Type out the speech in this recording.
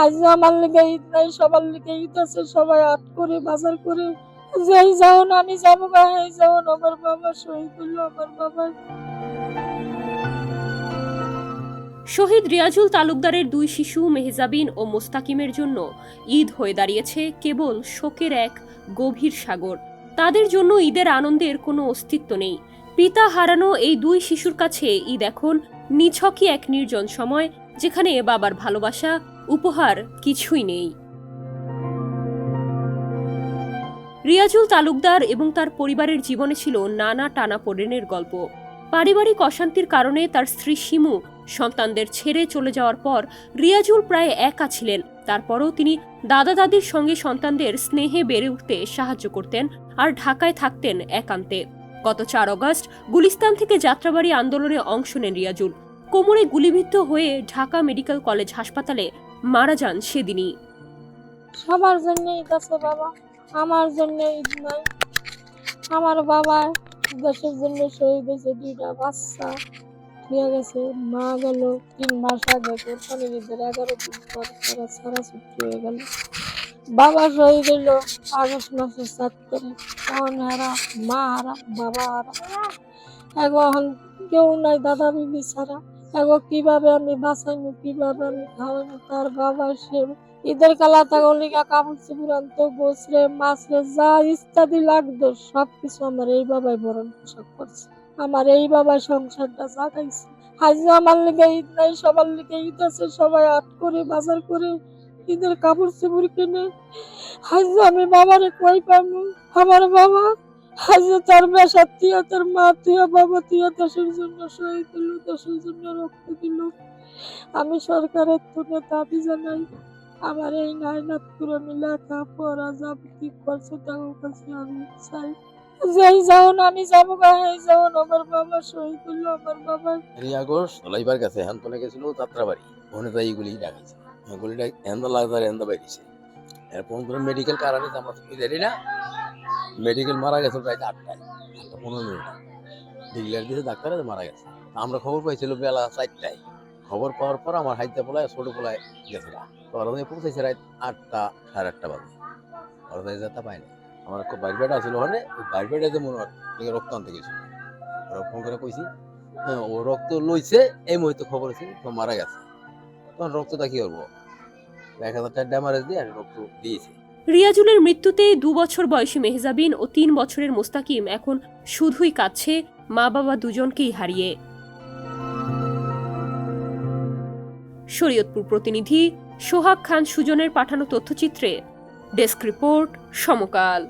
আজ আমার লিগে ঈদ নাই, সবার লিগে ঈদ আছে, সবাই আট করে বাজার করে যেই যাওন আমি যাবো গা, এই যাওন আমার বাবা শহীদ হলো, আমার বাবা। শহীদ রিয়াজুল তালুকদারের দুই শিশু মেহজাবিন ও মোস্তাকিমের জন্য ঈদ হয়ে দাঁড়িয়েছে কেবল শোকের এক গভীর সাগর। তাদের জন্য ঈদের আনন্দের কোনো অস্তিত্ব নেই। পিতা হারানো এই দুই শিশুর কাছে ঈদ এখন নিছকই এক নির্জন সময়, যেখানে বাবার ভালোবাসা, উপহার কিছুই নেই। রিয়াজুল তালুকদার এবং তার পরিবারের জীবনে ছিল নানা টানাপোড়েনের গল্প। পারিবারিক অশান্তির কারণে তার স্ত্রী শিমু সন্তানদের ছেড়ে চলে যাওয়ার পর রিয়াজুল প্রায় একা ছিলেন। তারপরও তিনি দাদা দাদির সঙ্গে সন্তানদের স্নেহে বেড়ে উঠতে সাহায্য করতেন আর ঢাকায় থাকতেন একান্তে। গত 4 আগস্ট গুলিস্তান থেকে যাত্রাবাড়ি আন্দোলনে অংশ নেন রিয়াজুল। কোমরে গুলিবিদ্ধ হয়ে ঢাকা মেডিকেল কলেজ হাসপাতালে মারা যান সেদিনই। সবার জন্য ঈদ আছে বাবা, আমার জন্য ঈদ নাই। আমার বাবা দেশের জন্য শহীদ হয়েছে, 2টা বাচ্চা হয়ে গেছে, মা গেল 3 মাস আগে, কোরবানির ঈদের 11 দিন পর তারা সারা ছুটি হয়ে গেল। বাবা শহীদ হইল আগস্ট মাসের 7 তারিখ। তখন হারা মা হারা বাবা হারা, এখন কেউ নাই দাদা বিবি ছাড়া। এখন কিভাবে আমি বাঁচাইনি, কিভাবে আমি খাওয়াইনি? তার বাবা সে ঈদের কালা তাগলিকা কাপড় চুপড় আনতো, গোছরে মাছরে যা ইত্যাদি লাগতো সবকিছু আমার এই বাবাই ভরণ পোষণ করছে, আমার এই বাবাই সংসারটা চালাইছে। আজ আমার লিগে ঈদ নাই, সবার লিগে ঈদ আছে, সবাই আট করে বাজার করে ঈদের কাপড় চুপড় কিনে। আজ আমি বাবারে কই পাবো? আমার বাবা আজ তার বেশা তুইয়া, তার মা তুইয়া, বাবা তুইয়া দেশের জন্য শহীদ দিল, দেশের জন্য রক্ত দিল। আমি সরকারের থেকে দাবি জানাই, আমার এই নাইনাত পুরানি লেখা পড়া যাবতীয় খরচ টাকার কাছে আমি চাই। যেই যাওন আমি যাবো গা, এই যাওন আমার বাবা শহীদ হলো, আমার বাবা। আগস্ট লাইবার কাছে হ্যান তোলে গেছিল যাত্রাবাড়ি, ওখানে তাই এগুলি ডাকাইছে, এগুলিটা এন্দা লাগতার এন্দা বাইরেছে। এরপর ধরো মেডিকেল কারণে আমরা তো জানি না, মেডিকেল মারা গেছে প্রায় 8টায়, 8:15 ডিক্লেয়ার দিয়েছে ডাক্তারে মারা গেছে। আমরা খবর পাইছিল বেলা 4টায়। খবর পাওয়ার পর আমার হাইতে পোলায় ছোট পোলায় গেছে, ওরা পৌঁছাইছে রাত 8টা, 8:30 বাজে। ওরা তাই যেতে পায়নি। আমার খুব বাইর বেটা ছিল ওখানে, ওই বাইর বেটাতে মনে হয় রক্ত আনতে গেছিল। ওরা ফোন করে কইছি, হ্যাঁ ও রক্ত লইছে, এই মুহূর্তে খবর আছে তো মারা গেছে। তখন রক্তটা কি করবো, 1000 টাকা ড্যামারেজ দিয়ে রক্ত দিয়েছে। রিয়াজুলের মৃত্যুতে 2 বছর বয়সী মেহজাবিন ও 3 বছরের মোস্তাকিম এখন শুধুই কাঁদছে মা বাবা দুজনকেই হারিয়ে। শরীয়তপুর প্রতিনিধি সোহাগ খান সুজনের পাঠানো তথ্যচিত্রে ডেস্ক রিপোর্ট, সমকাল।